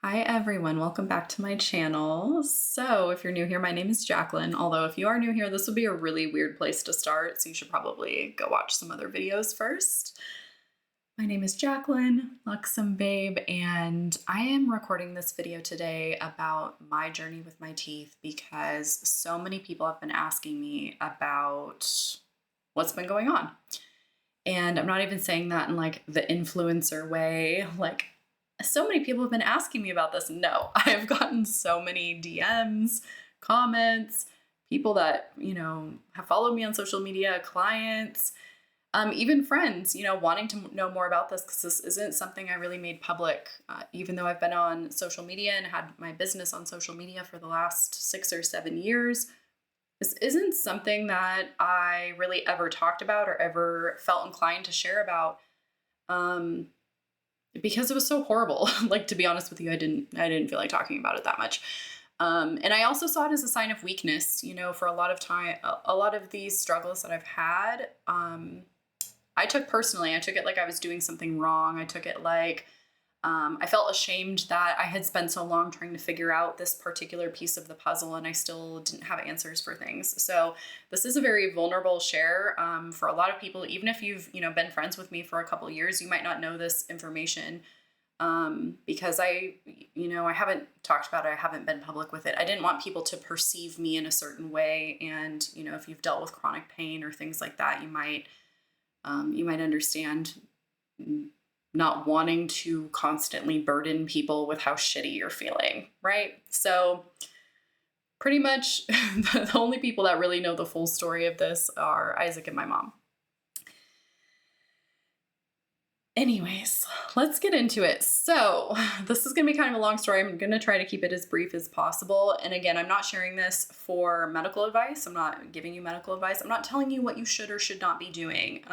Hi everyone, welcome back to my channel. So if you're new here, my name is Jacqueline. Although if you are new here, this would be a really weird place to start, so you should probably go watch some other videos first. My name is Jacqueline, Luxem Babe, and I am recording this video today about my journey with my teeth because so many people have been asking me about what's been going on. And I'm not even saying that in like the influencer way, like so many people have been asking me about this. No, I've gotten so many DMs, comments, people that, have followed me on social media, clients, even friends, wanting to know more about this because this isn't something I really made public, even though I've been on social media and had my business on social media for the last 6 or 7 years. This isn't something that I really ever talked about or ever felt inclined to share about. Because it was so horrible. Like, to be honest with you, I didn't feel like talking about it that much. And I also saw it as a sign of weakness, for a lot of time, a lot of these struggles that I've had, I took personally. I took it like I was doing something wrong. I took it like I felt ashamed that I had spent so long trying to figure out this particular piece of the puzzle and I still didn't have answers for things. So this is a very vulnerable share for a lot of people. Even if you've, been friends with me for a couple of years, you might not know this information because I haven't talked about it. I haven't been public with it. I didn't want people to perceive me in a certain way. And, if you've dealt with chronic pain or things like that, you might understand not wanting to constantly burden people with how shitty you're feeling, right? So pretty much the only people that really know the full story of this are Isaac and my mom. Anyways, let's get into it. So this is going to be kind of a long story. I'm going to try to keep it as brief as possible. And again, I'm not sharing this for medical advice. I'm not giving you medical advice. I'm not telling you what you should or should not be doing.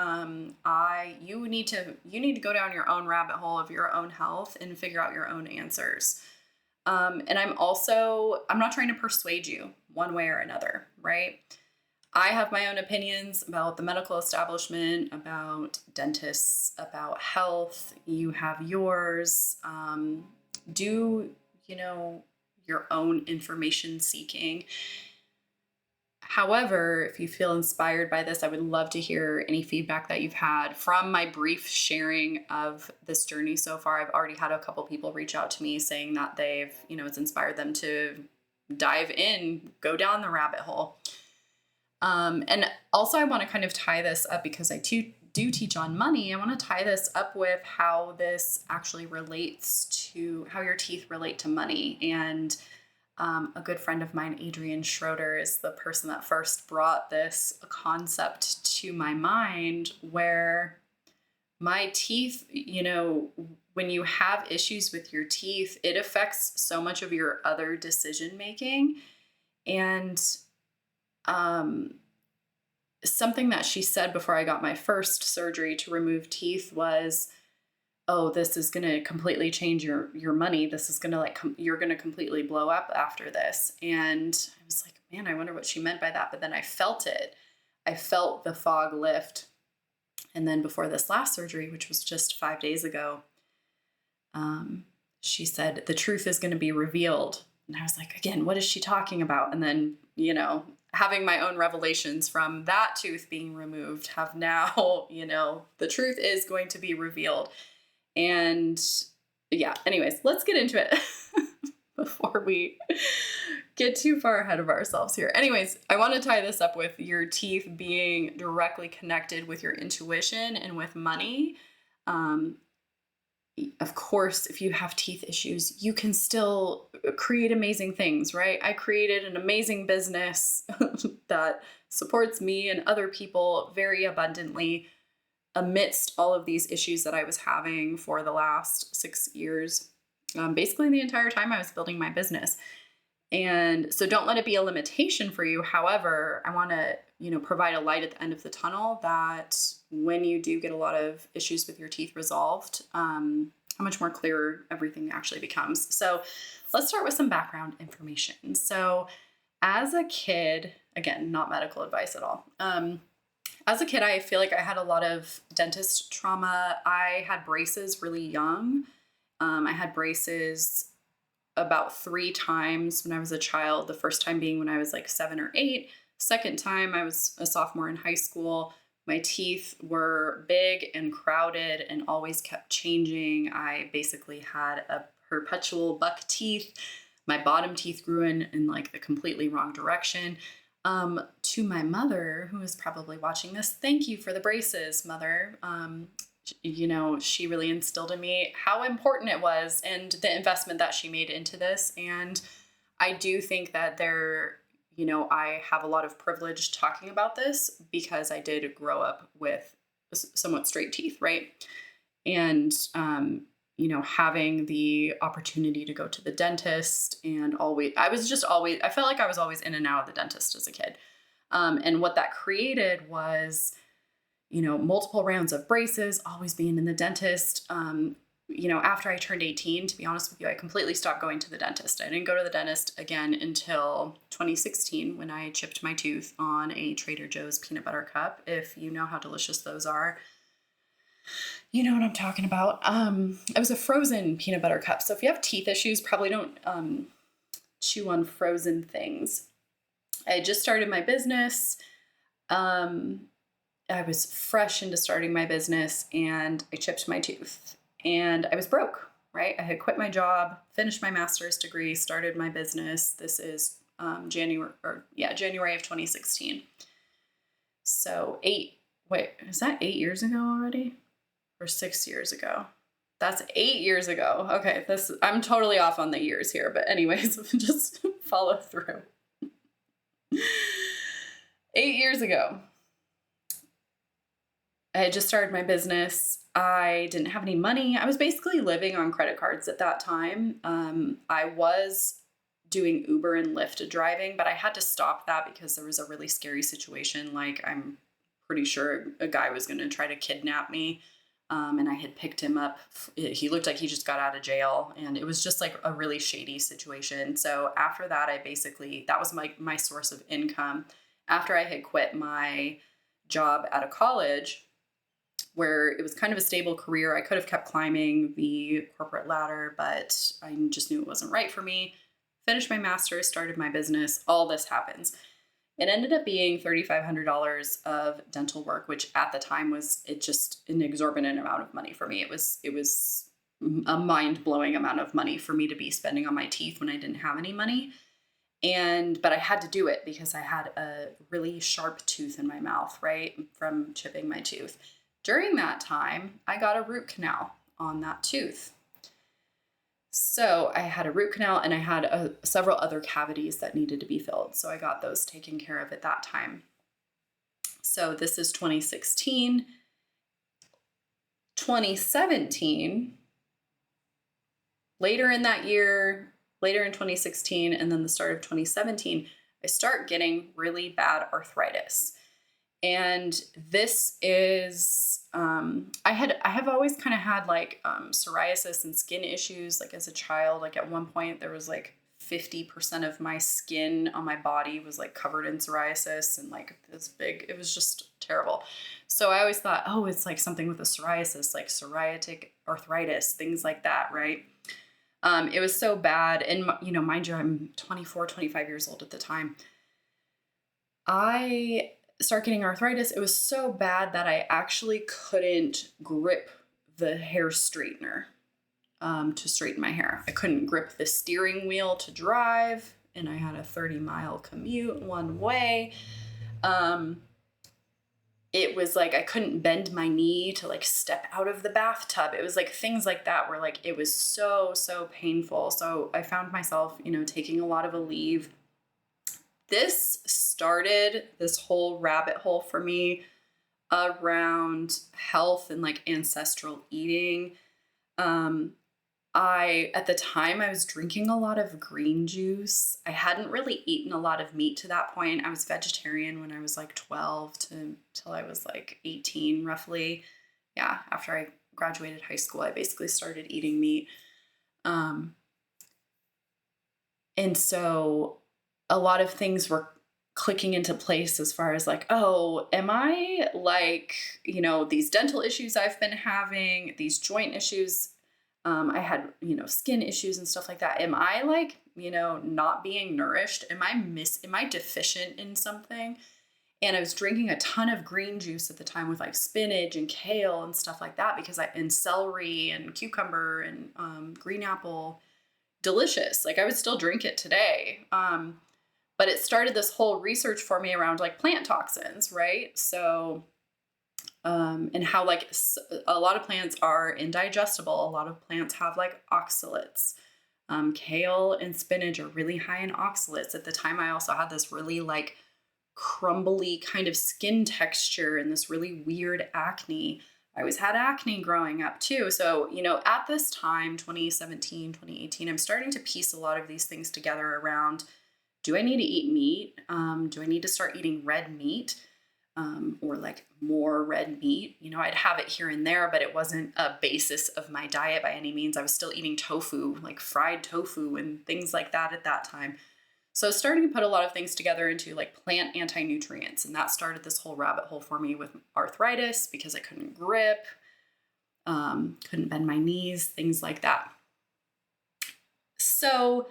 You need to go down your own rabbit hole of your own health and figure out your own answers. And I'm not trying to persuade you one way or another, right? I have my own opinions about the medical establishment, about dentists, about health. You have yours. Do, your own information seeking. However, if you feel inspired by this, I would love to hear any feedback that you've had from my brief sharing of this journey so far. I've already had a couple people reach out to me saying that they've, it's inspired them to dive in, go down the rabbit hole. And also I want to kind of tie this up because I do teach on money. I want to tie this up with how this actually relates to how your teeth relate to money. And a good friend of mine, Adrian Schroeder, is the person that first brought this concept to my mind where my teeth, when you have issues with your teeth, it affects so much of your other decision making. And something that she said before I got my first surgery to remove teeth was, oh, this is going to completely change your money. This is going to you're going to completely blow up after this. And I was like, man, I wonder what she meant by that. But then I felt it. I felt the fog lift. And then before this last surgery, which was just 5 days ago, she said, the truth is going to be revealed. And I was like, again, what is she talking about? And then, having my own revelations from that tooth being removed have now, the truth is going to be revealed. And yeah, anyways, let's get into it before we get too far ahead of ourselves here. Anyways, I want to tie this up with your teeth being directly connected with your intuition and with money. Of course, if you have teeth issues, you can still create amazing things, right? I created an amazing business that supports me and other people very abundantly amidst all of these issues that I was having for the last 6 years, basically the entire time I was building my business. And so don't let it be a limitation for you. However, I want to, provide a light at the end of the tunnel that when you do get a lot of issues with your teeth resolved, how much more clearer everything actually becomes. So let's start with some background information. So as a kid, again, not medical advice at all. As a kid, I feel like I had a lot of dentist trauma. I had braces really young. I had braces about 3 times when I was a child. The first time being when I was like 7 or 8. Second time I was a sophomore in high school. My teeth were big and crowded and always kept changing. I basically had a perpetual buck teeth. My bottom teeth grew in like the completely wrong direction. To my mother, who is probably watching this, thank you for the braces, mother. She really instilled in me how important it was and the investment that she made into this. And I do think that I have a lot of privilege talking about this because I did grow up with somewhat straight teeth, right? And, having the opportunity to go to the dentist and I felt like I was always in and out of the dentist as a kid. And what that created was, multiple rounds of braces, always being in the dentist. After I turned 18, to be honest with you, I completely stopped going to the dentist. I didn't go to the dentist again until 2016 when I chipped my tooth on a Trader Joe's peanut butter cup. If you know how delicious those are, you know what I'm talking about. It was a frozen peanut butter cup. So if you have teeth issues, probably don't chew on frozen things. I had just started my business. I was fresh into starting my business and I chipped my tooth and I was broke, right? I had quit my job, finished my master's degree, started my business. This is January of 2016. So is that 8 years ago already? Or 6 years ago? That's 8 years ago. Okay, I'm totally off on the years here, but anyways, just follow through. 8 years ago. I had just started my business. I didn't have any money. I was basically living on credit cards at that time. I was doing Uber and Lyft driving, but I had to stop that because there was a really scary situation. Like, I'm pretty sure a guy was going to try to kidnap me. And I had picked him up. He looked like he just got out of jail, and it was just like a really shady situation. So after that, that was my source of income. After I had quit my job at a college, where it was kind of a stable career. I could have kept climbing the corporate ladder, but I just knew it wasn't right for me. Finished my master's, started my business. All this happens. It ended up being $3,500 of dental work, which at the time was just an exorbitant amount of money for me. It was a mind-blowing amount of money for me to be spending on my teeth when I didn't have any money. But I had to do it because I had a really sharp tooth in my mouth, right, from chipping my tooth. During that time, I got a root canal on that tooth. So I had a root canal and I had several other cavities that needed to be filled. So I got those taken care of at that time. So this is 2016. 2017, later in that year, later in 2016, and then the start of 2017, I start getting really bad arthritis. And this is, I have always kind of had like psoriasis and skin issues. Like as a child, like at one point there was like 50% of my skin on my body was like covered in psoriasis and like this big, it was just terrible. So I always thought, oh, it's like something with the psoriasis, like psoriatic arthritis, things like that, right? It was so bad. And, mind you, I'm 24, 25 years old at the time. I start getting arthritis. It was so bad that I actually couldn't grip the hair straightener to straighten my hair. I couldn't grip the steering wheel to drive, and I had a 30-mile commute one way. It was like I couldn't bend my knee to like step out of the bathtub. It was like things like that where like it was so painful. So I found myself, taking a lot of a leave. This started this whole rabbit hole for me around health and like ancestral eating. At the time I was drinking a lot of green juice. I hadn't really eaten a lot of meat to that point. I was vegetarian when I was like 12 till I was like 18 roughly. Yeah. After I graduated high school, I basically started eating meat. And so a lot of things were clicking into place as far as like, oh, am I like, these dental issues I've been having, these joint issues I had, skin issues and stuff like that. Am I like, not being nourished? Am I deficient in something? And I was drinking a ton of green juice at the time with like spinach and kale and stuff like that and celery and cucumber and green apple, delicious. Like I would still drink it today. But it started this whole research for me around like plant toxins, right? So, and how like a lot of plants are indigestible. A lot of plants have like oxalates. Kale and spinach are really high in oxalates. At the time, I also had this really like crumbly kind of skin texture and this really weird acne. I always had acne growing up too. So, at this time, 2017, 2018, I'm starting to piece a lot of these things together around, do I need to eat meat? Do I need to start eating red meat? Or like more red meat? I'd have it here and there, but it wasn't a basis of my diet by any means. I was still eating tofu, like fried tofu and things like that at that time. So I was starting to put a lot of things together into like plant anti-nutrients. And that started this whole rabbit hole for me with arthritis because I couldn't grip, couldn't bend my knees, things like that. So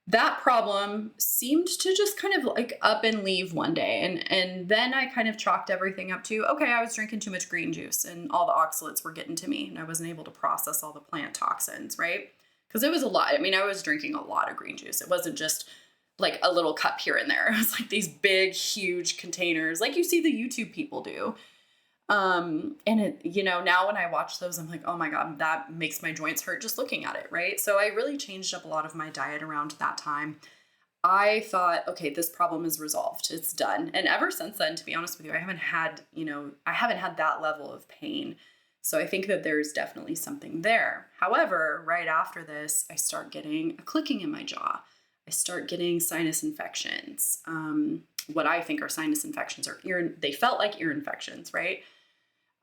that problem seemed to just kind of like up and leave one day. And then I kind of chalked everything up to, okay, I was drinking too much green juice and all the oxalates were getting to me and I wasn't able to process all the plant toxins, right? Because it was a lot. I mean, I was drinking a lot of green juice. It wasn't just like a little cup here and there. It was like these big, huge containers, like you see the YouTube people do. And it, now when I watch those, I'm like, oh my God, that makes my joints hurt just looking at it. Right. So I really changed up a lot of my diet around that time. I thought, okay, this problem is resolved. It's done. And ever since then, to be honest with you, I haven't had that level of pain. So I think that there's definitely something there. However, right after this, I start getting a clicking in my jaw. I start getting sinus infections. What I think are sinus infections are they felt like ear infections, right?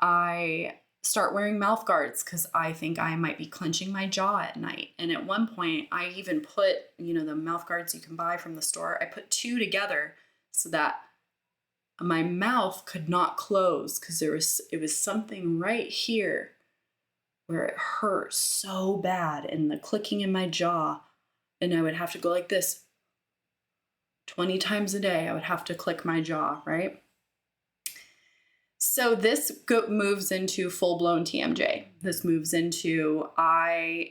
I start wearing mouth guards because I think I might be clenching my jaw at night. And at one point, I even put, the mouth guards you can buy from the store, I put two together so that my mouth could not close because it was something right here where it hurt so bad and the clicking in my jaw. And I would have to go like this 20 times a day. I would have to click my jaw, right? So this moves into full-blown TMJ. This moves into I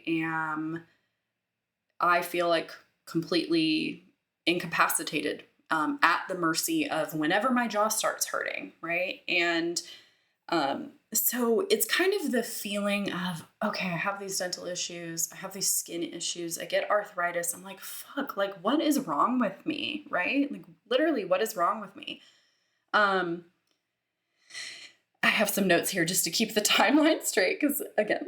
feel like completely incapacitated, at the mercy of whenever my jaw starts hurting, right? And so it's kind of the feeling of, okay, I have these dental issues. I have these skin issues. I get arthritis. I'm like, fuck, like what is wrong with me? Right? Like literally what is wrong with me? I have some notes here just to keep the timeline straight. Cause again,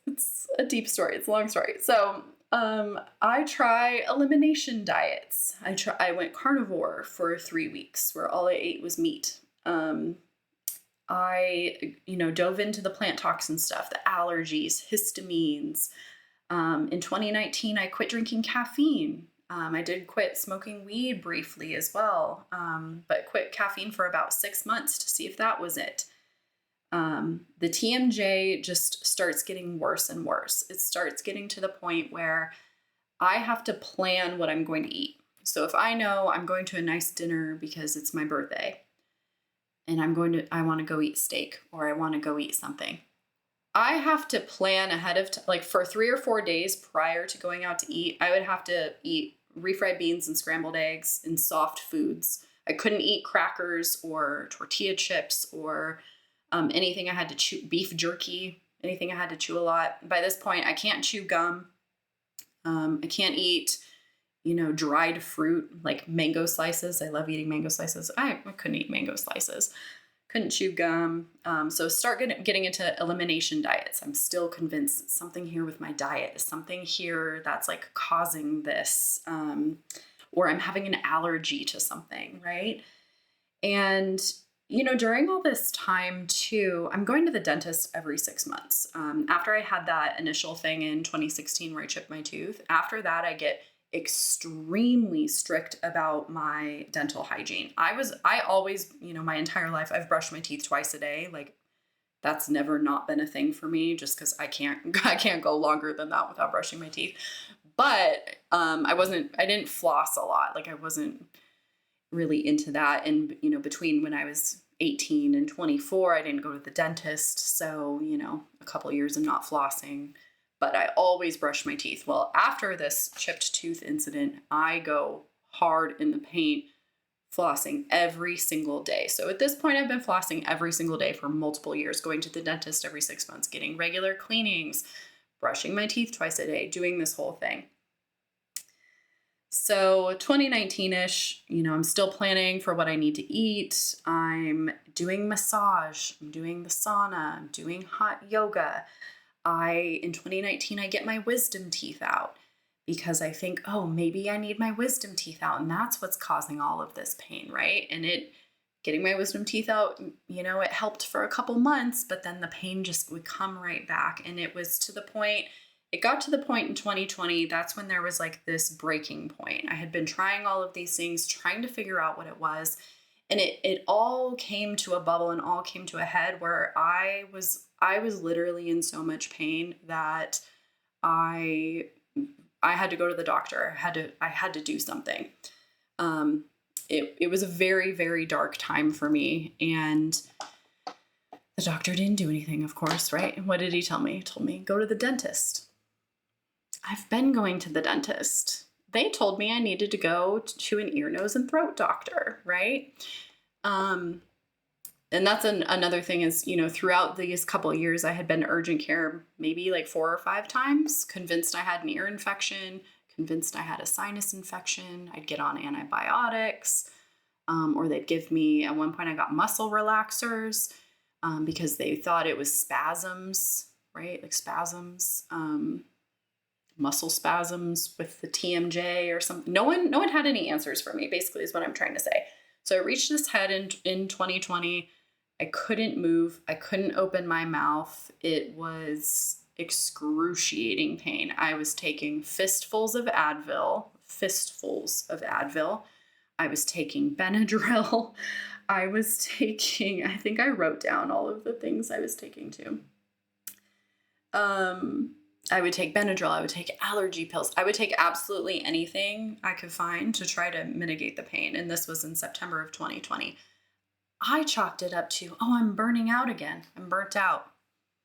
it's a deep story. It's a long story. So, I try elimination diets. I went carnivore for 3 weeks where all I ate was meat. I, dove into the plant toxin stuff, the allergies, histamines. In 2019, I quit drinking caffeine. I did quit smoking weed briefly as well, but quit caffeine for about 6 months to see if that was it. The TMJ just starts getting worse and worse. It starts getting to the point where I have to plan what I'm going to eat. So if I know I'm going to a nice dinner because it's my birthday, and I want to go eat steak or I want to go eat something, I have to plan ahead of like for 3 or 4 days prior to going out to eat. I would have to eat refried beans and scrambled eggs and soft foods. I couldn't eat crackers or tortilla chips or anything I had to chew, beef jerky, anything I had to chew a lot. By this point, I can't chew gum. I can't eat, dried fruit like mango slices. I love eating mango slices. I couldn't eat mango slices. Couldn't chew gum. So start getting into elimination diets. I'm still convinced it's something here with my diet, something here that's like causing this, or I'm having an allergy to something, right? And, during all this time too, I'm going to the dentist every 6 months. After I had that initial thing in 2016 where I chipped my tooth, after that, I get extremely strict about my dental hygiene. I always, my entire life, I've brushed my teeth twice a day. Like That's never not been a thing for me just because I can't I can't go longer than that without brushing my teeth. But I didn't floss a lot. Like I wasn't really into that. And, between when I was 18 and 24, I didn't go to the dentist. So, a couple years of not flossing, but I always brush my teeth. Well, after this chipped tooth incident, I go hard in the paint, flossing every single day. So at this point, I've been flossing every single day for multiple years, going to the dentist every 6 months, getting regular cleanings, brushing my teeth twice a day, doing this whole thing. So 2019-ish, I'm still planning for what I need to eat. I'm doing massage, I'm doing the sauna, I'm doing hot yoga. In 2019, I get my wisdom teeth out because I think, oh, maybe I need my wisdom teeth out. And that's what's causing all of this pain, right? And getting my wisdom teeth out, it helped for a couple months, but then the pain just would come right back. And it got to the point in 2020, that's when there was like this breaking point. I had been trying all of these things, trying to figure out what it was. And it all came to a bubble and all came to a head where I was literally in so much pain that I had to go to the doctor. I had to do something. It was a very, very dark time for me, and the doctor didn't do anything, of course, right? And what did he tell me? He told me, go to the dentist. I've been going to the dentist. They told me I needed to go to an ear, nose, and throat doctor, right? And that's another thing is, throughout these couple of years, I had been to urgent care maybe like 4 or 5 times, convinced I had an ear infection, convinced I had a sinus infection. I'd get on antibiotics, or they'd give me, at one point I got muscle relaxers, because they thought it was spasms, right? Like spasms, muscle spasms with the TMJ or something. No one had any answers for me, basically, is what I'm trying to say. So I reached this head in 2020. I couldn't move. I couldn't open my mouth. It was excruciating pain. I was taking fistfuls of Advil. I was taking Benadryl. I think I wrote down all of the things I was taking too. I would take Benadryl. I would take allergy pills. I would take absolutely anything I could find to try to mitigate the pain. And this was in September of 2020. I chalked it up to, oh, I'm burning out again. I'm burnt out.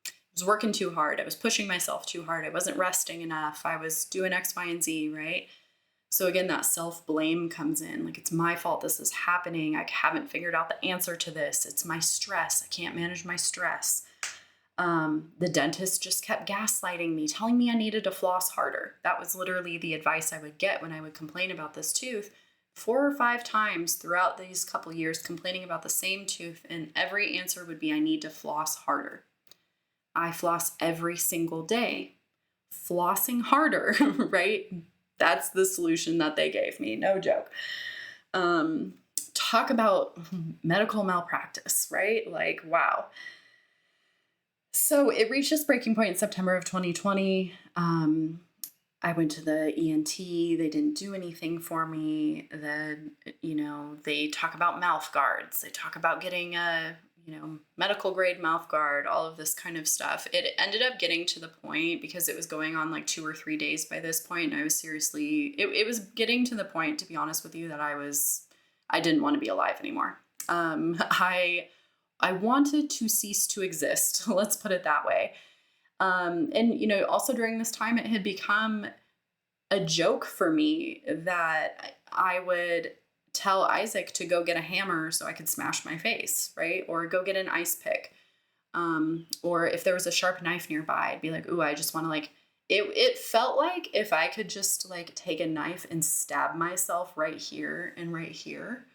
I was working too hard. I was pushing myself too hard. I wasn't resting enough. I was doing X, Y, and Z, right? So again, that self-blame comes in. Like, it's my fault this is happening. I haven't figured out the answer to this. It's my stress. I can't manage my stress. The dentist just kept gaslighting me, telling me I needed to floss harder. That was literally the advice I would get when I would complain about this tooth. 4 or 5 times throughout these couple years, complaining about the same tooth, and every answer would be, I need to floss harder. I floss every single day. Flossing harder, right? That's the solution that they gave me. No joke. Talk about medical malpractice, right? Like, wow. So it reached this breaking point in September of 2020. I went to the ENT. They didn't do anything for me. Then, they talk about mouth guards. They talk about getting a, medical grade mouth guard, all of this kind of stuff. It ended up getting to the point, because it was going on like 2 or 3 days by this point, and I was seriously, it was getting to the point, to be honest with you, that I didn't want to be alive anymore. I wanted to cease to exist. Let's put it that way. And, also during this time, it had become a joke for me that I would tell Isaac to go get a hammer so I could smash my face, right? Or go get an ice pick. Or if there was a sharp knife nearby, I'd be like, ooh, I just want to it felt like if I could just take a knife and stab myself right here and right here,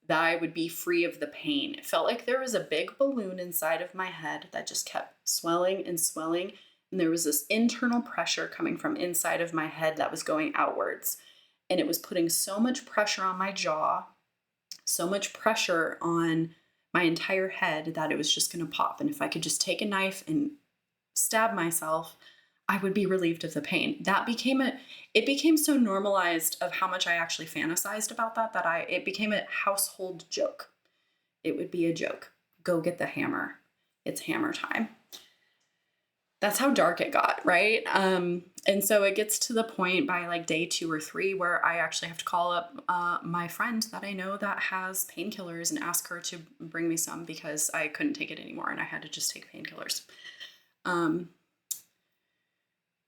that I would be free of the pain. It felt like there was a big balloon inside of my head that just kept swelling and swelling. And there was this internal pressure coming from inside of my head that was going outwards. And it was putting so much pressure on my jaw, so much pressure on my entire head, that it was just going to pop. And if I could just take a knife and stab myself, I would be relieved of the pain. It became so normalized of how much I actually fantasized about it became a household joke. It would be a joke. Go get the hammer. it's hammer time. That's how dark it got, right? And so it gets to the point by like day 2 or 3 where I actually have to call up my friend that I know that has painkillers and ask her to bring me some because I couldn't take it anymore and I had to just take painkillers.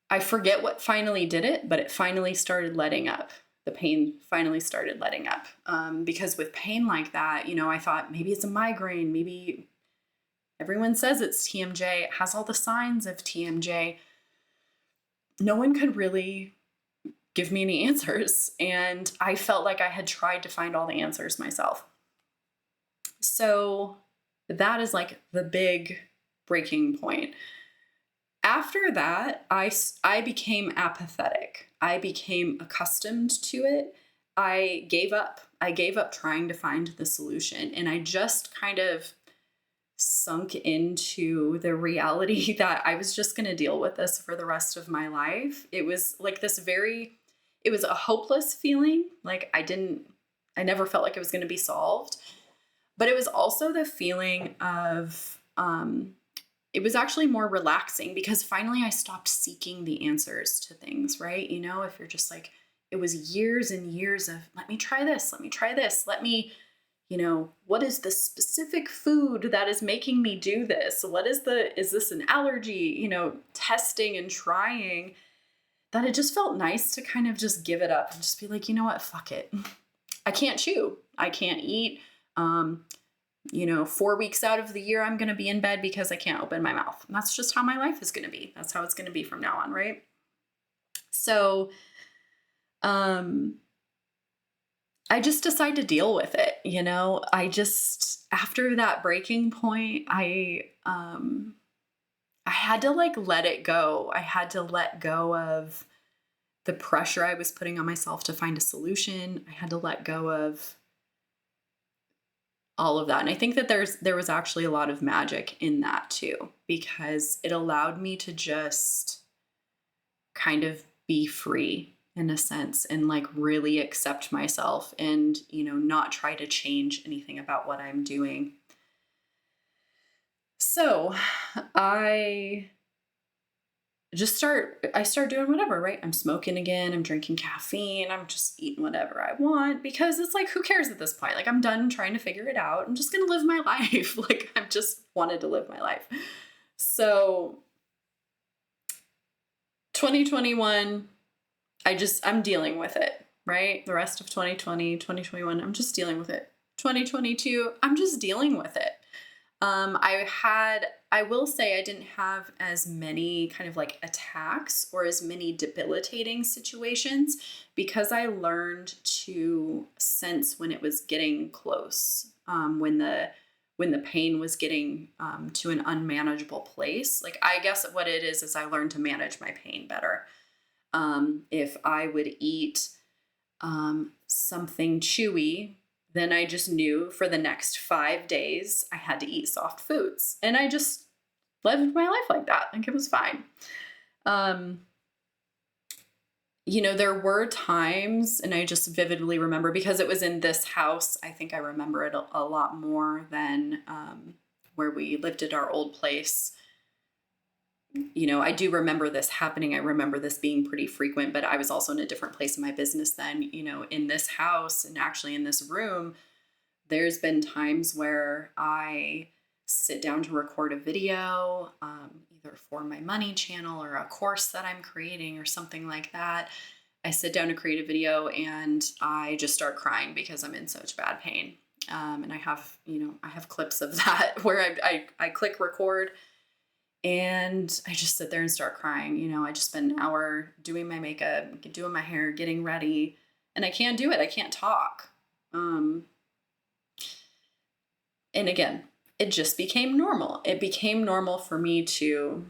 I forget what finally did it, but it finally started letting up. The pain finally started letting up. Because with pain like that, you know, I thought maybe it's a migraine, maybe everyone says it's TMJ, it has all the signs of TMJ. No one could really give me any answers. And I felt like I had tried to find all the answers myself. So that is like the big breaking point. After that, I became apathetic. I became accustomed to it. I gave up. I gave up trying to find the solution. And I just kind of sunk into the reality that I was just going to deal with this for the rest of my life. It was like it was a hopeless feeling. Like I never felt like it was going to be solved. But it was also the feeling of, it was actually more relaxing because finally I stopped seeking the answers to things, right? You know, if you're just like, it was years and years of, let me try this, let me, you know, what is the specific food that is making me do this? Is this an allergy? You know, testing and trying, that it just felt nice to kind of just give it up and just be like, you know what, fuck it. I can't chew. I can't eat. You know, 4 weeks out of the year, I'm going to be in bed because I can't open my mouth. And that's just how my life is going to be. That's how it's going to be from now on, right? So, I just decided to deal with it. You know, after that breaking point, I had to like let it go. I had to let go of the pressure I was putting on myself to find a solution. I had to let go of all of that. And I think that there was actually a lot of magic in that too, because it allowed me to just kind of be free in a sense and like really accept myself and, you know, not try to change anything about what I'm doing. So I start doing whatever, right? I'm smoking again. I'm drinking caffeine. I'm just eating whatever I want because it's like, who cares at this point? Like, I'm done trying to figure it out. I'm just going to live my life. Like, I've just wanted to live my life. So 2021, I'm dealing with it, right? The rest of 2020, 2021, I'm just dealing with it. 2022, I'm just dealing with it. I will say I didn't have as many kind of like attacks or as many debilitating situations because I learned to sense when it was getting close, when the pain was getting to an unmanageable place. Like, I guess what it is I learned to manage my pain better. If I would eat something chewy, then I just knew for the next 5 days I had to eat soft foods. And I just lived my life like that. Like, it was fine. You know, there were times, and I just vividly remember because it was in this house, I think I remember it a lot more than where we lived at our old place. You know, I do remember this happening. I remember this being pretty frequent, but I was also in a different place in my business then. You know, in this house and actually in this room, there's been times where I sit down to record a video, either for my money channel or a course that I'm creating or something like that. I sit down to create a video and I just start crying because I'm in such bad pain. And I have clips of that where I click record and I just sit there and start crying. You know, I just spend an hour doing my makeup, doing my hair, getting ready, and I can't do it. I can't talk. And again, it just became normal. It became normal for me to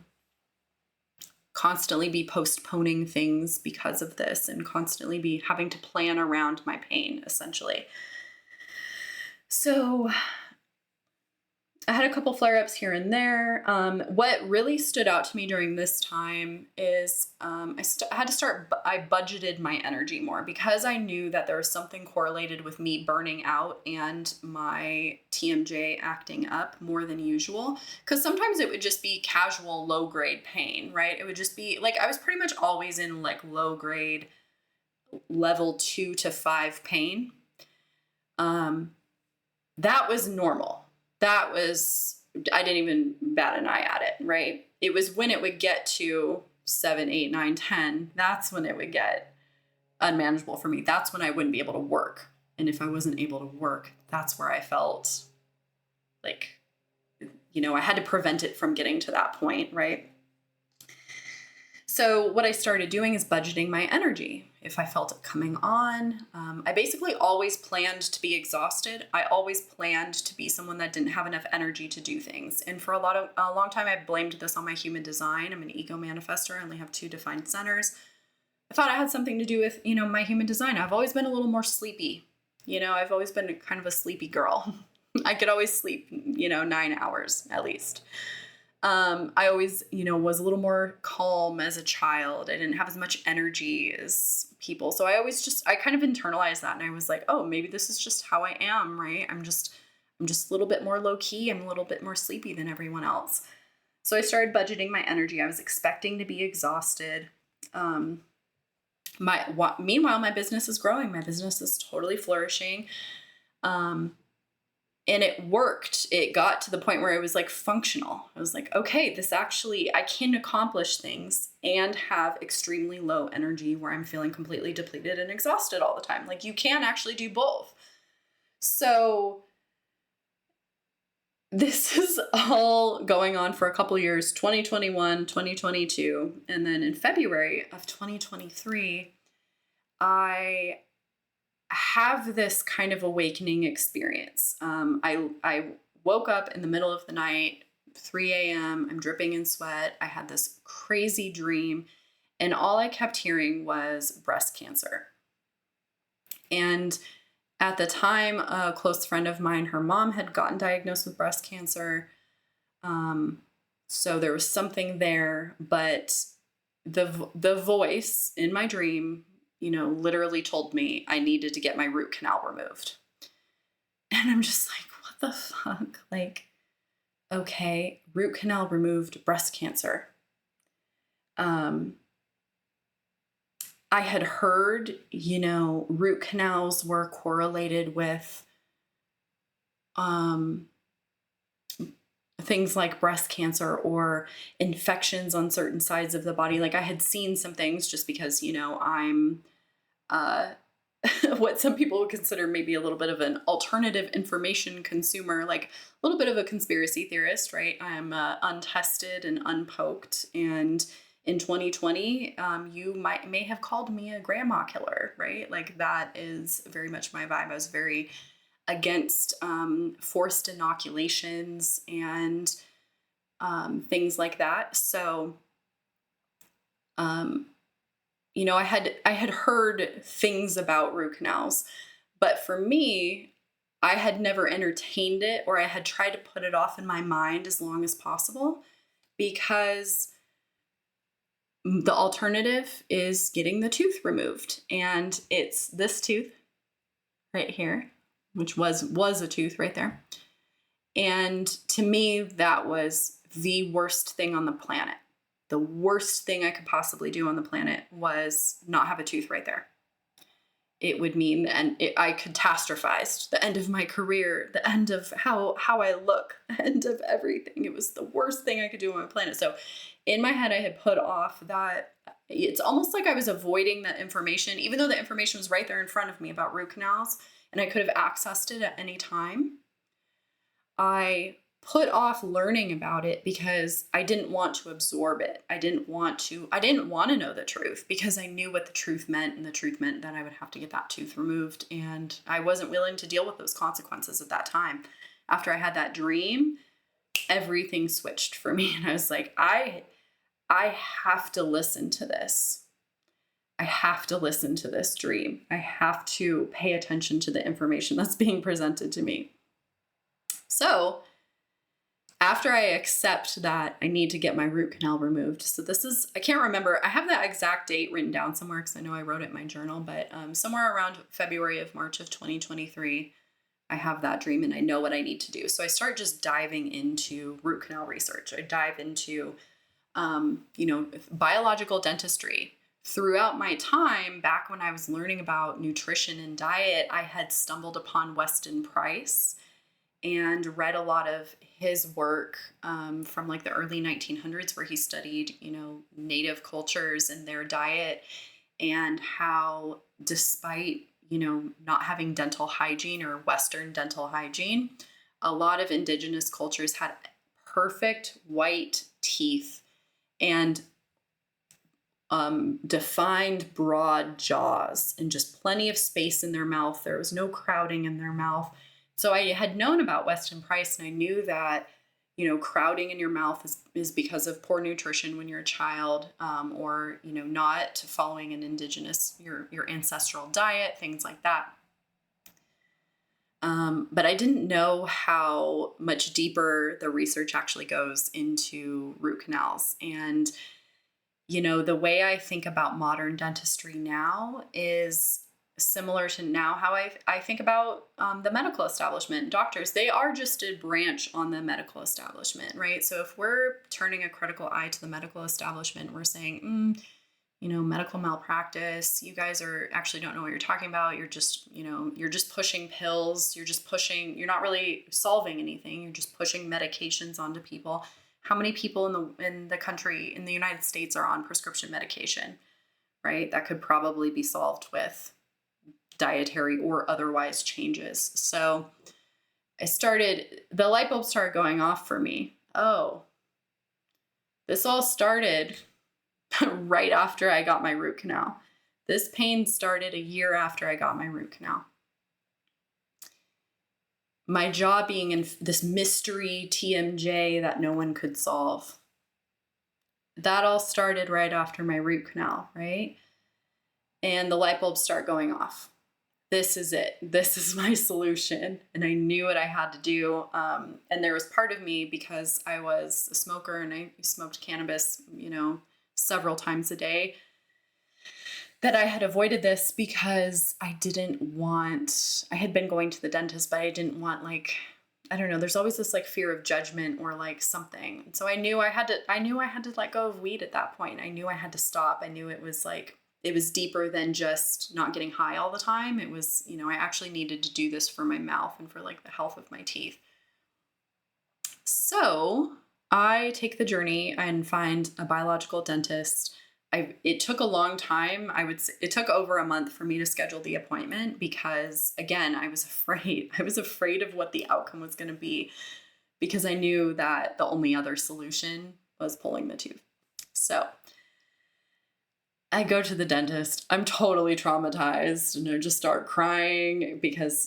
constantly be postponing things because of this and constantly be having to plan around my pain, essentially. So I had a couple flare-ups here and there. What really stood out to me during this time is I had to start, I budgeted my energy more because I knew that there was something correlated with me burning out and my TMJ acting up more than usual. Because sometimes it would just be casual low-grade pain, right? It would just be like, I was pretty much always in like low-grade level 2 to 5 pain. That was normal. That was, I didn't even bat an eye at it, right? It was when it would get to 7, 8, 9, 10, that's when it would get unmanageable for me. That's when I wouldn't be able to work. And if I wasn't able to work, that's where I felt like, I had to prevent it from getting to that point, right? So what I started doing is budgeting my energy. If I felt it coming on, I basically always planned to be exhausted. I always planned to be someone that didn't have enough energy to do things. And for a long time, I blamed this on my human design. I'm an ego manifestor. I only have 2 defined centers. I thought it had something to do with, my human design. I've always been a little more sleepy. I've always been kind of a sleepy girl. I could always sleep, 9 hours at least. I always, was a little more calm as a child. I didn't have as much energy as people. So I kind of internalized that. And I was like, oh, maybe this is just how I am, right? I'm just a little bit more low key. I'm a little bit more sleepy than everyone else. So I started budgeting my energy. I was expecting to be exhausted. Meanwhile, my business is growing. My business is totally flourishing. And it worked. It got to the point where it was like functional. I was like, okay, I can accomplish things and have extremely low energy where I'm feeling completely depleted and exhausted all the time. Like, you can actually do both. So this is all going on for a couple years, 2021, 2022. And then in February of 2023, I have this kind of awakening experience. I woke up in the middle of the night, 3 a.m. I'm dripping in sweat. I had this crazy dream, and all I kept hearing was breast cancer. And at the time, a close friend of mine, her mom had gotten diagnosed with breast cancer. So there was something there, but the voice in my dream, literally told me I needed to get my root canal removed. And I'm just like, what the fuck? Like, okay, root canal removed, breast cancer. I had heard, root canals were correlated with things like breast cancer or infections on certain sides of the body. Like, I had seen some things just because, I'm what some people would consider maybe a little bit of an alternative information consumer, like a little bit of a conspiracy theorist, right? I'm untested and unpoked. And in 2020, you may have called me a grandma killer, right? Like, that is very much my vibe. I was very against forced inoculations and things like that. So, I had heard things about root canals, but for me, I had never entertained it, or I had tried to put it off in my mind as long as possible, because the alternative is getting the tooth removed. And it's this tooth right here, which was a tooth right there. And to me, that was the worst thing on the planet. The worst thing I could possibly do on the planet was not have a tooth right there. It would mean, I catastrophized the end of my career, the end of how I look, the end of everything. It was the worst thing I could do on my planet. So in my head, I had put off that. It's almost like I was avoiding that information, even though the information was right there in front of me about root canals, and I could have accessed it at any time. I put off learning about it because I didn't want to absorb it. I didn't want to know the truth, because I knew what the truth meant, and the truth meant that I would have to get that tooth removed. And I wasn't willing to deal with those consequences at that time. After I had that dream, everything switched for me. And I was like, I have to listen to this. I have to listen to this dream. I have to pay attention to the information that's being presented to me. So after I accept that I need to get my root canal removed. So this is, I can't remember. I have that exact date written down somewhere because I know I wrote it in my journal, but somewhere around February of March of 2023, I have that dream and I know what I need to do. So I start just diving into root canal research. I dive into, biological dentistry. Throughout my time, back when I was learning about nutrition and diet, I had stumbled upon Weston Price and read a lot of his work from like the early 1900s, where he studied, native cultures and their diet, and how despite, not having dental hygiene or Western dental hygiene, a lot of indigenous cultures had perfect white teeth and defined broad jaws and just plenty of space in their mouth. There was no crowding in their mouth. So I had known about Weston Price, and I knew that, crowding in your mouth is because of poor nutrition when you're a child, or, not following an indigenous, your ancestral diet, things like that. But I didn't know how much deeper the research actually goes into root canals. And, the way I think about modern dentistry now is similar to now how I think about the medical establishment. Doctors, they are just a branch on the medical establishment, right? So if we're turning a critical eye to the medical establishment, we're saying, medical malpractice, you guys actually don't know what you're talking about. You're just, you're just pushing pills. You're not really solving anything. You're just pushing medications onto people. How many people in the country, in the United States, are on prescription medication, right? That could probably be solved with dietary or otherwise changes. So the light bulb started going off for me. Oh, this all started right after I got my root canal. This pain started a year after I got my root canal. My jaw being in this mystery TMJ that no one could solve. That all started right after my root canal, right? And the light bulbs start going off. This is it. This is my solution. And I knew what I had to do. And there was part of me, because I was a smoker and I smoked cannabis, several times a day, that I had avoided this because I had been going to the dentist, but I didn't want, there's always this fear of judgment or something. So I knew I had to let go of weed at that point. I knew I had to stop. I knew it was deeper than just not getting high all the time. It was, I actually needed to do this for my mouth and for the health of my teeth. So I take the journey and find a biological dentist. It took a long time. It took over a month for me to schedule the appointment because, again, I was afraid. I was afraid of what the outcome was going to be, because I knew that the only other solution was pulling the tooth. So I go to the dentist. I'm totally traumatized, and I just start crying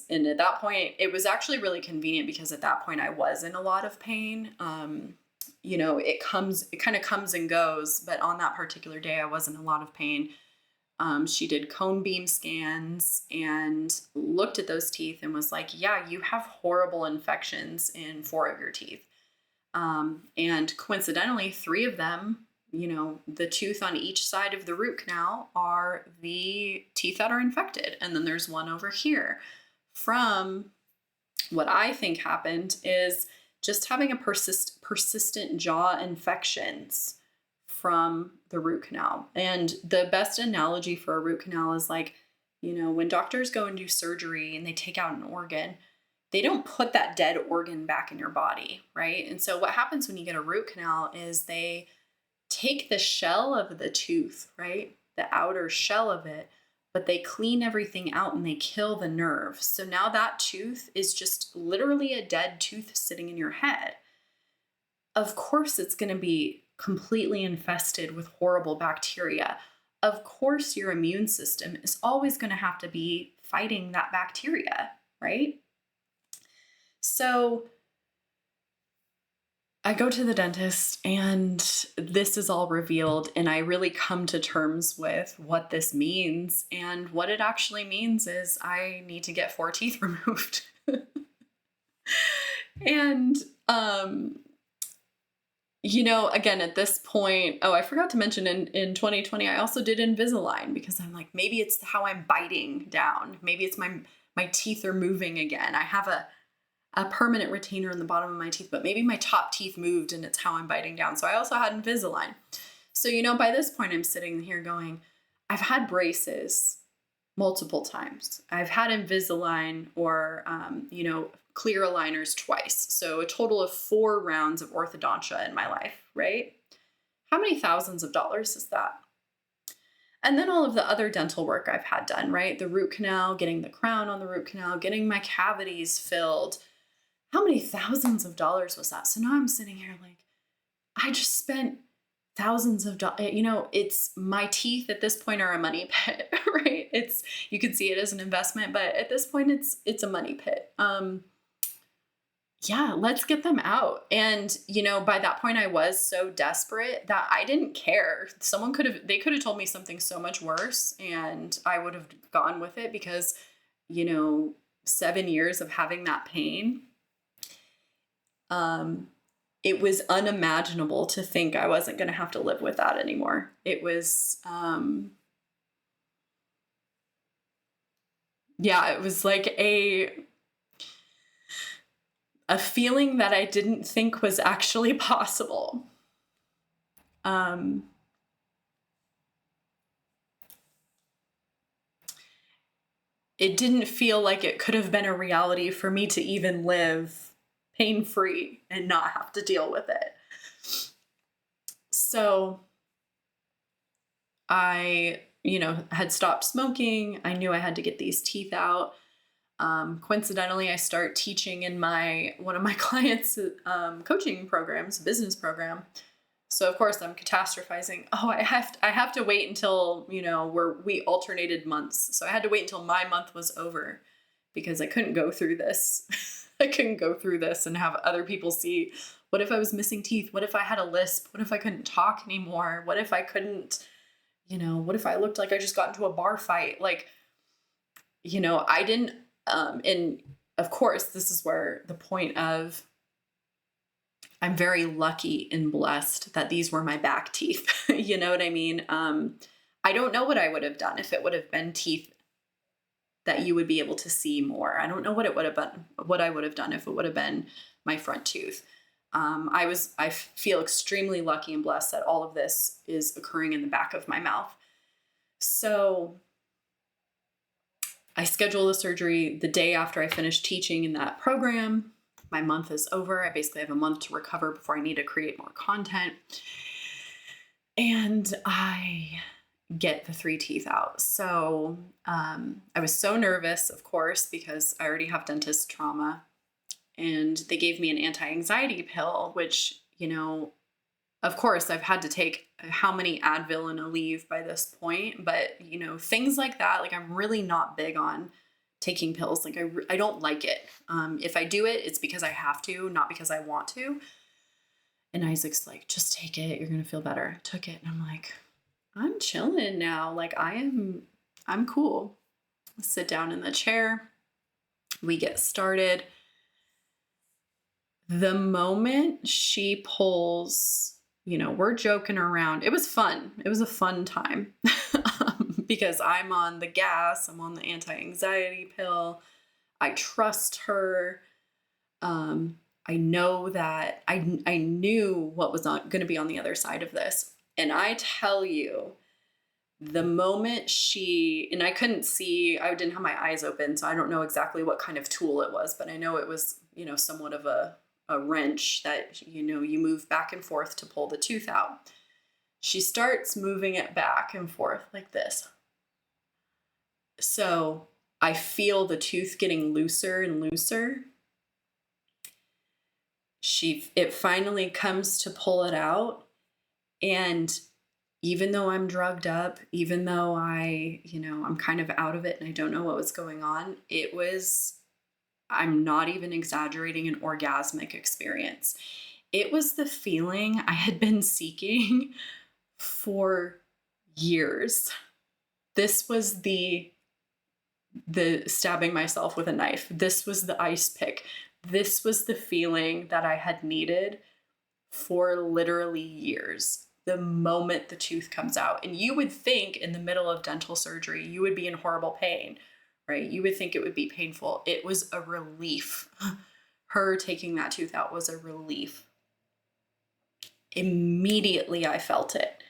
and at that point, it was actually really convenient because at that point I was in a lot of pain. It kind of comes and goes, but on that particular day, I was in a lot of pain. She did cone beam scans and looked at those teeth and was like, yeah, you have horrible infections in 4 of your teeth. And coincidentally, 3 of them, the tooth on each side of the root canal are the teeth that are infected. And then there's one over here. From what I think happened is just having a persistent jaw infections from the root canal. And the best analogy for a root canal is when doctors go and do surgery and they take out an organ, they don't put that dead organ back in your body, right? And so what happens when you get a root canal is they take the shell of the tooth, right? The outer shell of it, but they clean everything out and they kill the nerve. So now that tooth is just literally a dead tooth sitting in your head. Of course, it's going to be completely infested with horrible bacteria. Of course, your immune system is always going to have to be fighting that bacteria, right? So I go to the dentist and this is all revealed, and I really come to terms with what this means. And what it actually means is I need to get 4 teeth removed. And Again, at this point, oh, I forgot to mention in 2020, I also did Invisalign because I'm like, maybe it's how I'm biting down. Maybe it's my teeth are moving again. I have a permanent retainer in the bottom of my teeth, but maybe my top teeth moved and it's how I'm biting down. So I also had Invisalign. So, by this point, I'm sitting here going, I've had braces multiple times. I've had Invisalign or, clear aligners twice. So a total of 4 rounds of orthodontia in my life, right? How many thousands of dollars is that? And then all of the other dental work I've had done, right? The root canal, getting the crown on the root canal, getting my cavities filled. How many thousands of dollars was that? So now I'm sitting here like, I just spent thousands of dollars. It's my teeth at this point are a money pit, right? You could see it as an investment, but at this point it's a money pit. Yeah, let's get them out. And, by that point I was so desperate that I didn't care. They could have told me something so much worse and I would have gone with it because, 7 years of having that pain. It was unimaginable to think I wasn't going to have to live with that anymore. It was, it was like a feeling that I didn't think was actually possible. It didn't feel like it could have been a reality for me to even live pain-free and not have to deal with it. So I, had stopped smoking. I knew I had to get these teeth out. Coincidentally, I start teaching in one of my clients' coaching programs, business program. So of course I'm catastrophizing. Oh, I have to wait until, we alternated months. So I had to wait until my month was over because I couldn't go through this. I couldn't go through this and have other people see, what if I was missing teeth? What if I had a lisp? What if I couldn't talk anymore? What if I couldn't, what if I looked like I just got into a bar fight? Like, I didn't, and of course, this is where the point of I'm very lucky and blessed that these were my back teeth. You know what I mean? I don't know what I would have done if it would have been teeth that you would be able to see more. I don't know what it would have been, what I would have done if it would have been my front tooth. I feel extremely lucky and blessed that all of this is occurring in the back of my mouth. So I scheduled the surgery the day after I finished teaching in that program. My month is over. I basically have a month to recover before I need to create more content. And I get the 3 teeth out. So I was so nervous, of course, because I already have dentist trauma. And they gave me an anti-anxiety pill, which, of course, I've had to take how many Advil and Aleve by this point. But, things like that, like I'm really not big on taking pills. Like I don't like it. If I do it, it's because I have to, not because I want to. And Isaac's like, just take it. You're going to feel better. I took it. And I'm like, I'm chilling now. Like I'm cool. I sit down in the chair. We get started. The moment she pulls, we're joking around. It was fun. It was a fun time because I'm on the gas. I'm on the anti-anxiety pill. I trust her. I know that I knew what was going to be on the other side of this. And I tell you, the moment and I couldn't see, I didn't have my eyes open, so I don't know exactly what kind of tool it was, but I know it was, somewhat of a wrench that, you move back and forth to pull the tooth out. She starts moving it back and forth like this. So I feel the tooth getting looser and looser. It finally comes to pull it out. And even though I'm drugged up, even though I'm kind of out of it and I don't know what was going on, I'm not even exaggerating, an orgasmic experience. It was the feeling I had been seeking for years. This was the stabbing myself with a knife. This was the ice pick. This was the feeling that I had needed for literally years. The moment the tooth comes out. And you would think in the middle of dental surgery, you would be in horrible pain, right? You would think it would be painful. It was a relief. Her taking that tooth out was a relief. Immediately I felt it.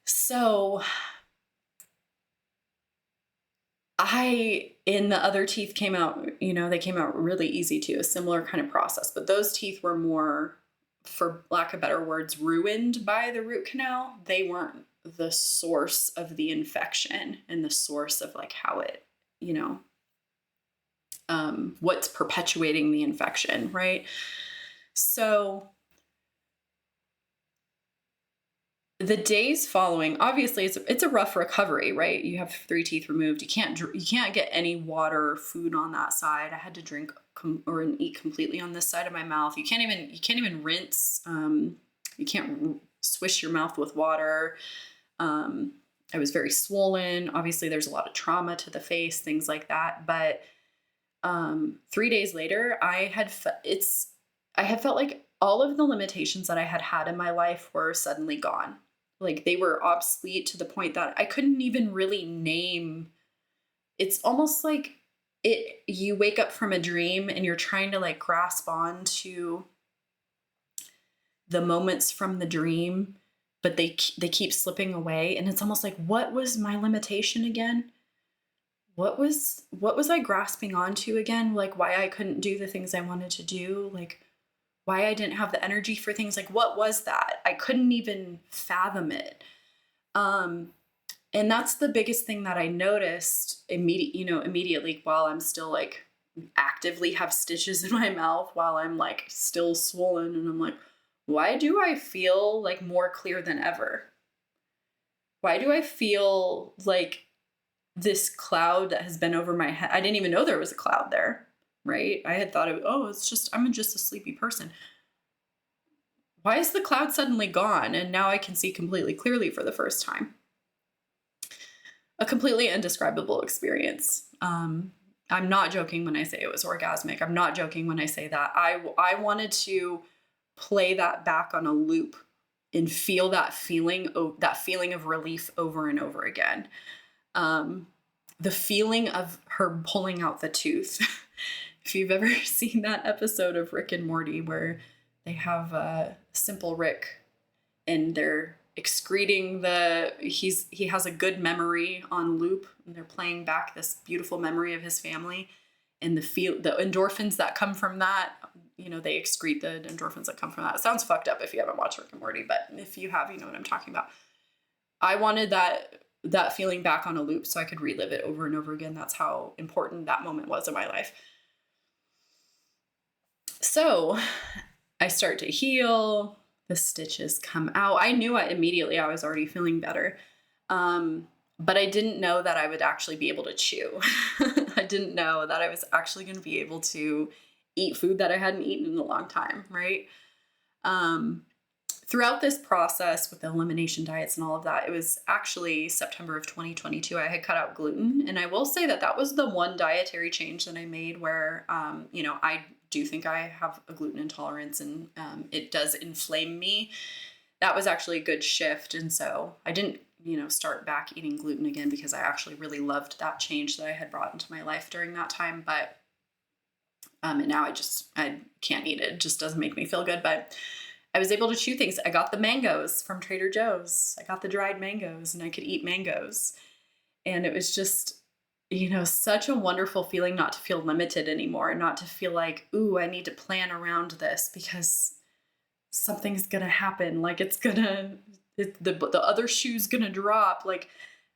So in the other teeth came out, they came out really easy too, a similar kind of process, but those teeth were more, for lack of better words, ruined by the root canal. They weren't the source of the infection and the source of like how it, what's perpetuating the infection, right? So the days following, obviously it's a rough recovery, right? You have 3 teeth removed. You can't get any water or food on that side. I had to drink or eat completely on this side of my mouth. You can't even rinse. You can't swish your mouth with water. I was very swollen. Obviously there's a lot of trauma to the face, things like that. But 3 days later, I had felt like all of the limitations that I had in my life were suddenly gone. Like they were obsolete to the point that I couldn't even really name. It's almost like you wake up from a dream and you're trying to like grasp on to the moments from the dream, but they keep slipping away. And it's almost like, what was my limitation again? What was I grasping onto again? Like why I couldn't do the things I wanted to do? Like why I didn't have the energy for things. Like what was that? I couldn't even fathom it. And that's the biggest thing that I noticed immediately while I'm still like actively have stitches in my mouth, while I'm like still swollen. And I'm like, why do I feel like more clear than ever? Why do I feel like this cloud that has been over my head? I didn't even know there was a cloud there, right? I had thought I'm just a sleepy person. Why is the cloud suddenly gone? And now I can see completely clearly for the first time. A completely indescribable experience. I'm not joking when I say it was orgasmic. I'm not joking when I say that. I wanted to play that back on a loop and feel that feeling of relief over and over again. The feeling of her pulling out the tooth. If you've ever seen that episode of Rick and Morty where they have Simple Rick and they're excreting he has a good memory on loop and they're playing back this beautiful memory of his family, and the endorphins that come from that, they excrete the endorphins that come from that. It sounds fucked up if you haven't watched Rick and Morty, but if you have, you know what I'm talking about. I wanted that feeling back on a loop so I could relive it over and over again. That's how important that moment was in my life. So I start to heal, the stitches come out. I knew immediately I was already feeling better. But I didn't know that I would actually be able to chew. I didn't know that I was actually going to be able to eat food that I hadn't eaten in a long time, right? Throughout this process with the elimination diets and all of that, it was actually September of 2022, I had cut out gluten. And I will say that was the one dietary change that I made where, I do think I have a gluten intolerance and it does inflame me. That was actually a good shift. And so I didn't, start back eating gluten again because I actually really loved that change that I had brought into my life during that time. But, and now I can't eat it. It just doesn't make me feel good. But I was able to chew things. I got the mangoes from Trader Joe's. I got the dried mangoes and I could eat mangoes. And it was just, such a wonderful feeling not to feel limited anymore, not to feel like, ooh, I need to plan around this because something's going to happen. Like the other shoe's going to drop. Like,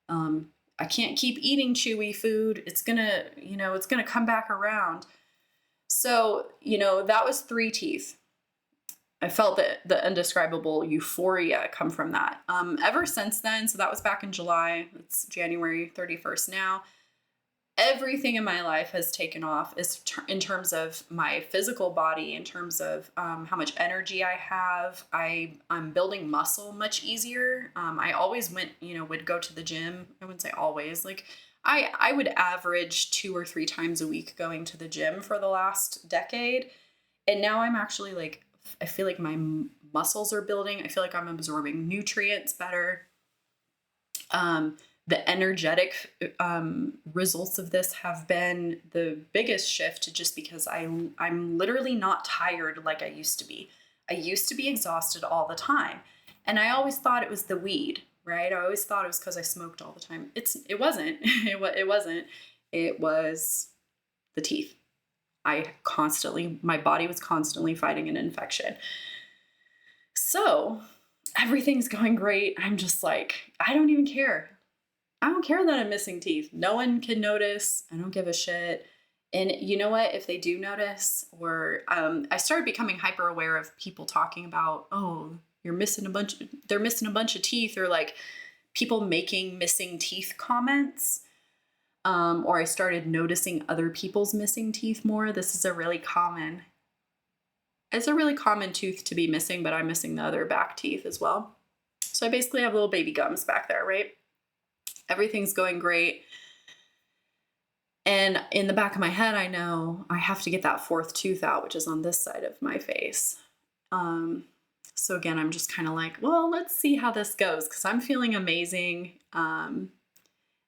I can't keep eating chewy food. It's going to come back around. So, that was 3 teeth. I felt the indescribable euphoria come from that. Ever since then, so that was back in July, it's January 31st now, everything in my life has taken off in terms of my physical body, in terms of how much energy I have. I'm building muscle much easier. I always would go to the gym. I wouldn't say always. Like I would average 2 or 3 times a week going to the gym for the last decade. And now I'm actually like I feel like my muscles are building. I feel like I'm absorbing nutrients better. The energetic results of this have been the biggest shift, just because I'm literally not tired like I used to be. I used to be exhausted all the time, and I always thought it was the weed, right? I always thought it was because I smoked all the time. It wasn't. It wasn't. It was the teeth. My body was constantly fighting an infection. So everything's going great. I'm just like, I don't even care. I don't care that I'm missing teeth. No one can notice. I don't give a shit. And you know what? If they do notice, or I started becoming hyper aware of people talking about, oh, they're missing a bunch of teeth, or like people making missing teeth comments. Or I started noticing other people's missing teeth more. It's a really common tooth to be missing, but I'm missing the other back teeth as well. So I basically have little baby gums back there, right? Everything's going great. And in the back of my head, I know I have to get that fourth tooth out, which is on this side of my face. So again, I'm just kind of like, well, let's see how this goes, because I'm feeling amazing. And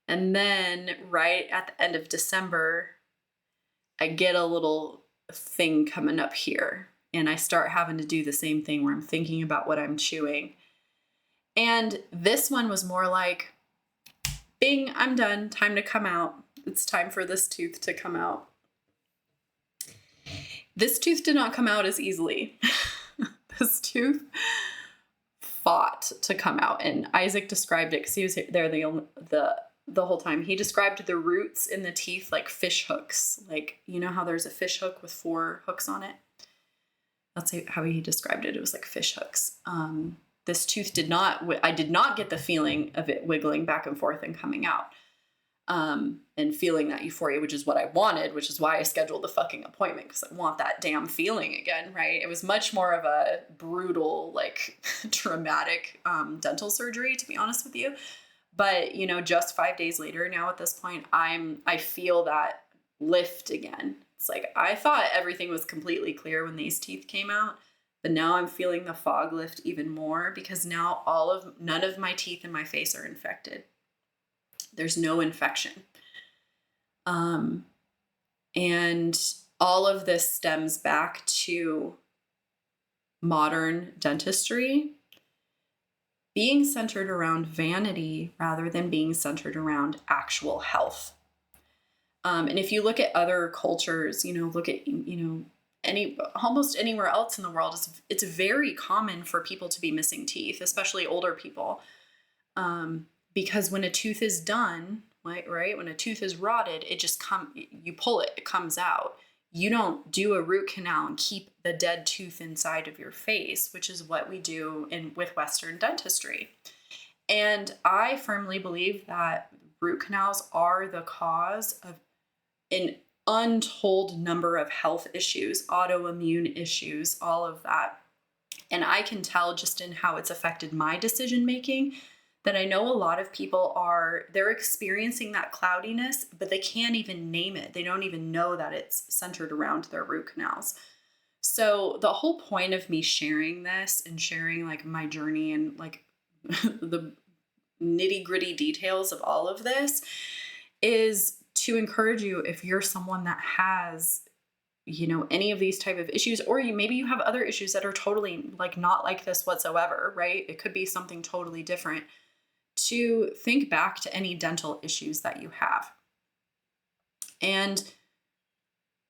then right at the end of December, I get a little thing coming up here, and I start having to do the same thing where I'm thinking about what I'm chewing. And this one was more like, bing, I'm done. Time to come out. It's time for this tooth to come out. This tooth did not come out as easily. This tooth fought to come out. And Isaac described it, because he was there the whole time. He described the roots in the teeth like fish hooks. Like, you know how there's a fish hook with 4 hooks on it? That's how he described it. It was like fish hooks. This tooth I did not get the feeling of it wiggling back and forth and coming out. And feeling that euphoria, which is what I wanted, which is why I scheduled the fucking appointment, because I want that damn feeling again, right? It was much more of a brutal, like, traumatic dental surgery, to be honest with you. But, you know, just 5 days later now at this point, I feel that lift again. It's like, I thought everything was completely clear when these teeth came out, but now I'm feeling the fog lift even more, because now none of my teeth in my face are infected. There's no infection. And all of this stems back to modern dentistry being centered around vanity rather than being centered around actual health. And if you look at other cultures, look at, almost anywhere else in the world, it's very common for people to be missing teeth, especially older people. Because when a tooth is done, right, when a tooth is rotted, you pull it, it comes out. You don't do a root canal and keep the dead tooth inside of your face, which is what we do with Western dentistry. And I firmly believe that root canals are the cause of an untold number of health issues, autoimmune issues, all of that. And I can tell just in how it's affected my decision making that I know a lot of people they're experiencing that cloudiness, but they can't even name it. They don't even know that it's centered around their root canals. So the whole point of me sharing this and sharing like my journey and like the nitty gritty details of all of this is to encourage you, if you're someone that has, any of these type of issues, or maybe you have other issues that are totally like not like this whatsoever, right? It could be something totally different, to think back to any dental issues that you have. And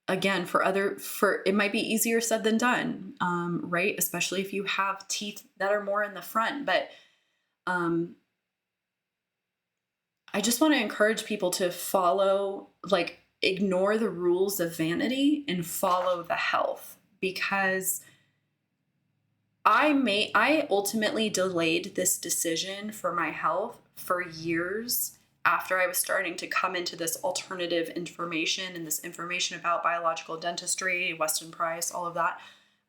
again, it might be easier said than done, right? Especially if you have teeth that are more in the front. But I just want to encourage people to ignore the rules of vanity and follow the health, because I ultimately delayed this decision for my health for years after I was starting to come into this alternative information and this information about biological dentistry, Weston Price, all of that.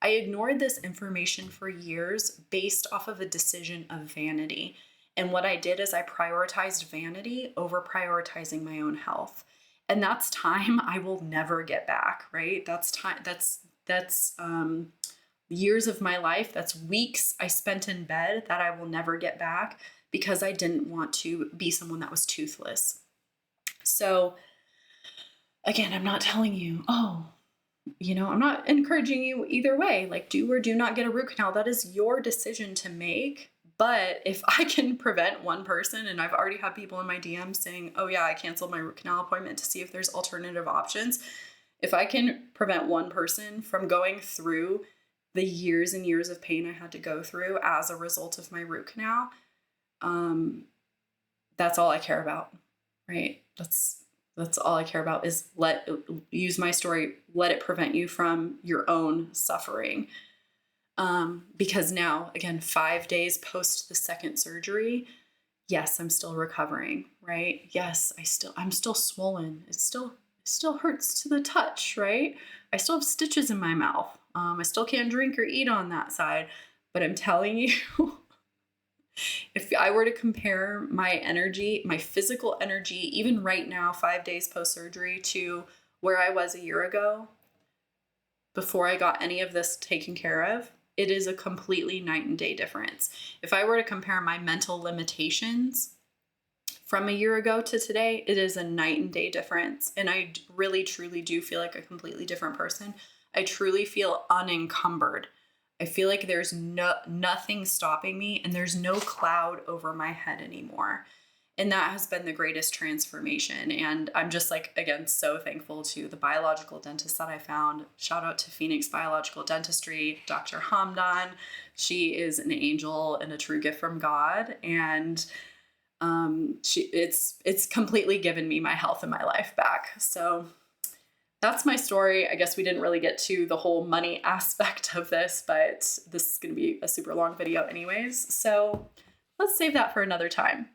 I ignored this information for years based off of a decision of vanity. And what I did is I prioritized vanity over prioritizing my own health. And that's time I will never get back, right? That's time. That's years of my life, that's weeks I spent in bed that I will never get back because I didn't want to be someone that was toothless. So again, I'm not telling you, oh, I'm not encouraging you either way. Like, do or do not get a root canal. That is your decision to make. But if I can prevent one person, and I've already had people in my DMs saying, oh, yeah, I canceled my root canal appointment to see if there's alternative options. If I can prevent one person from going through the years and years of pain I had to go through as a result of my root canal, that's all I care about, right? That's all I care about is use my story, let it prevent you from your own suffering. Because now, again, 5 days post the second surgery, yes, I'm still recovering, right? Yes, I'm still swollen. It still hurts to the touch, right? I still have stitches in my mouth. I still can't drink or eat on that side, but I'm telling you, if I were to compare my energy, my physical energy, even right now, 5 days post-surgery, to where I was a year ago, before I got any of this taken care of, it is a completely night and day difference. If I were to compare my mental limitations from a year ago to today, it is a night and day difference. And I really, truly do feel like a completely different person. I truly feel unencumbered. I feel like there's nothing stopping me and there's no cloud over my head anymore. And that has been the greatest transformation. And I'm just like, again, so thankful to the biological dentist that I found. Shout out to Phoenix Biological Dentistry, Dr. Hamdan. She is an angel and a true gift from God. And it's completely given me my health and my life back. So that's my story. I guess we didn't really get to the whole money aspect of this, but this is going to be a super long video anyways. So let's save that for another time.